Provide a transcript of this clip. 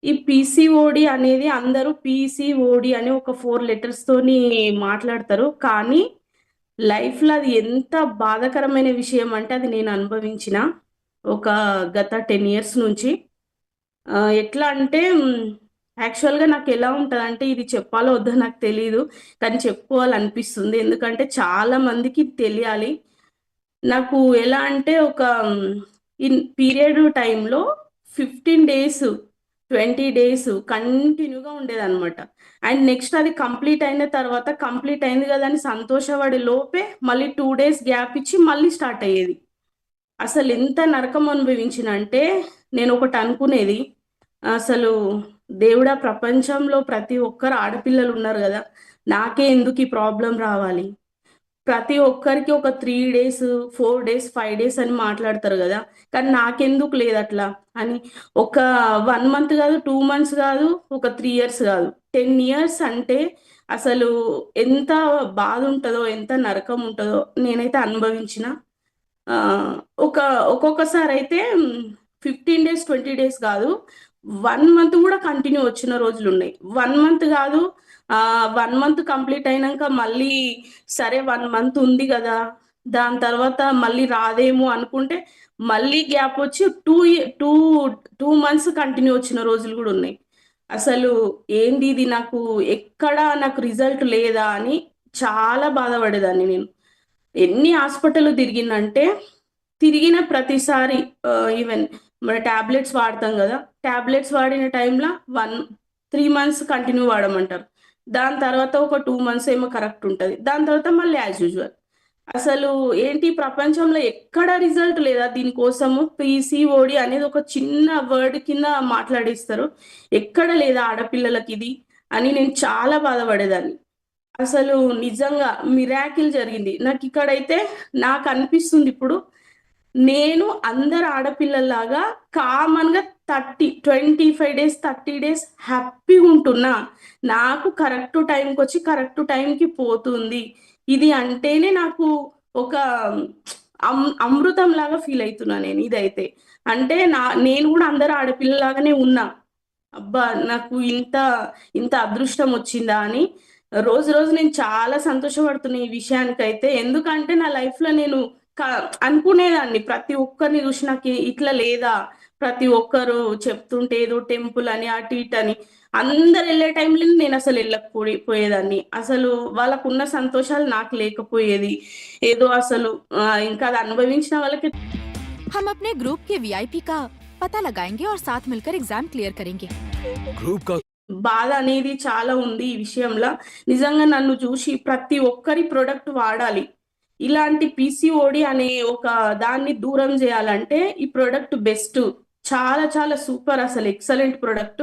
ఈ పీసీఓడి అనేది అందరూ పీసీఓడి అని ఒక 4 లెటర్స్ తోని మాట్లాడతారు. కానీ లైఫ్‌లో అది ఎంత బాధాకరమైన విషయం అంటే అది నేను అనుభవించిన ఒక గత 10 ఇయర్స్ నుంచి. ఎట్లా అంటే యాక్చువల్‌గా నాకెలా ఉంటదంటే ఇది చెప్పాలో వద్దో నాకు తెలీదు. కానీ చెప్పుకోవాలనిపిస్తుంది. ఎందుకంటే చాలా మందికి తెలియాలి. నాకు ఎలా అంటే ఒక ఇన్ పీరియడ్ టైమ్‌లో 15 డేస్, 20 డేస్ కంటిన్యూగా ఉండేదనమాట. అండ్ నెక్స్ట్ అది కంప్లీట్ అయిన తర్వాత కంప్లీట్ అయింది గదా! అని సంతోషపడే లోపే మళ్ళీ 2 డేస్ గ్యాప్ ఇచ్చి మళ్ళీ స్టార్ట్ అయ్యేది. అసలెంత నరకం అనుభవించినంటే నేనొకటి అనుకునేది. అసలు దేవుడా! ప్రపంచంలో ప్రతి ఒక్కరు ఆడపిల్లలున్నారు గదా! నాకే ఎందుకు ఈ ప్రాబ్లమ్ రావాలి? ప్రతి ఒక్కరికి ఒక 3 డేస్, 4 డేస్, 5 డేస్ అని మాట్లాడతారు గదా! కానీ నాకెందుకు లేదట్లా అని ఒక 1 మంత్ గాదు, 2 మంత్స్ గాదు, ఒక 3 ఇయర్స్ గాదు. 10 ఇయర్స్ అంటే అసలు ఎంత బాధుంటదో, ఎంత నరకం ఉంటదో నేనైతే అనుభవించిన. ఆహ్, ఒక ఒక్కొక్కసారయితే 15 డేస్, 20 డేస్ గాదు. 1 మంత్ గూడా కంటిన్యూ వచ్చిన రోజులున్నాయి. 1 మంత్ గాదు 1 మంత్ కంప్లీట్ అయినంక మళ్ళీ సరే 1 మంత్ ఉంది గదా! దాని తర్వాత మళ్ళీ రాదేమో అనుకుంటే మళ్ళీ గ్యాపొచ్చి 2 మంత్స్ కంటిన్యూ వచ్చిన రోజులు గూడా ఉన్నాయి. అసలు ఏందిది నాకు రిజల్ట్ లేదా అని చాలా బాధపడేదాన్ని నేను. ఎన్ని హాస్పిటల్‌లు తిరిగిన్నంటే, తిరిగిన ప్రతిసారి ఈవెన్ మన టాబ్లెట్స్ వాడతాం గదా! టాబ్లెట్స్ వాడిన టైంల 3 మంత్స్ కంటిన్యూ వాడమంటారు. దాని తర్వాత ఒక 2 మంత్స్ ఏమో కరెక్ట్ ఉంటది. దాని తర్వాత మళ్ళీ యాజ్ యూజువల్. అసలు ఏంటి ప్రపంచంలో ఎక్కడ రిజల్ట్ లేదా దీనికోసము? పీసీఓడీ అనేది ఒక చిన్న వర్డ్ కింద మాట్లాడేస్తారు. ఎక్కడ లేదా ఆడపిల్లలకిది అని నేను చాలా బాధపడేదాన్ని. అసలు నిజంగా మిరాకిల్ జరిగింది. నాకిక్కడైతే నాకనిపిస్తుందిప్పుడు, నేను అందరు ఆడపిల్లల్లాగా కామన్‌గా 25 డేస్, 30 డేస్ హ్యాపీగుంటున్నా. నాకు కరెక్ట్ టైంకొచ్చి కరెక్ట్ టైంకి పోతుంది. ఇది అంటేనే నాకు ఒక అమృతంలాగా ఫీలయితున్నా నేను ఇదైతే. అంటే నేను గూడా అందరు ఆడపిల్లలాగానే ఉన్నా. అబ్బా! నాకు ఇంత అదృష్టం వచ్చిందా అని రోజు రోజు నేను చాలా సంతోషపడుతున్నా ఈ విషయానికైతే. ఎందుకంటే నా లైఫ్‌లో నేను క అనుకునేదాన్ని ప్రతి ఒక్కరిని చూసి ఇట్లా లేదా? ప్రతి ఒక్కరు చెప్తుంటే ఏదో టెంపుల్ అని అటు ఇటు అని. అందరెళ్ళే టైంలో నేనసలు పోయేదాన్ని. అసలు వాళ్ళకున్న సంతోషాలు నాకు లేకపోయేది. ఏదో అసలు ఇంకా అది అనుభవించిన వాళ్ళకి हम अपने ग्रुप के वीआईपी का पता लगाएंगे और साथ मिलकर एग्जाम क्लियर करेंगे। ग्रुप का బాధ అనేది చాలా ఉంది ఈ విషయంలో. నిజంగా నన్ను చూసి ప్రతి ఒక్కరి ప్రొడక్ట్ వాడాలి. ఇలాంటి పీసీఓడీ అనే ఒక దాన్ని దూరం జేయాలంటే ఈ ప్రొడక్ట్ బెస్ట్. చాలా చాలా సూపర్ అసలు ఎక్సలెంట్ ప్రొడక్ట్.